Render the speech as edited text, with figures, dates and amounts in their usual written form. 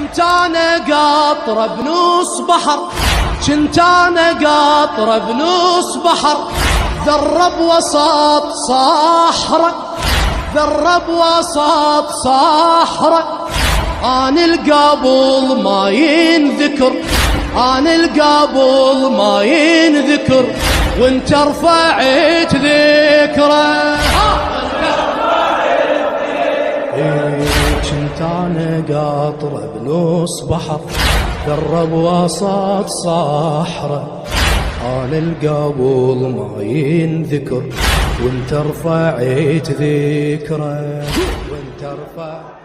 كنت انا قاطره بنص بحر، كنت انا قاطره بنص بحر، ذرب وسط صحراء، ذرب وسط صحراء. انا القبل ما ينذكر، انا القبل ما ينذكر، وانت رفعت ذكره. كنت انا قاطره بنص بحر، ذرب وسط صحراء. انا القبل ما ينذكر، وانت رفعت ذكره، وانت رفعت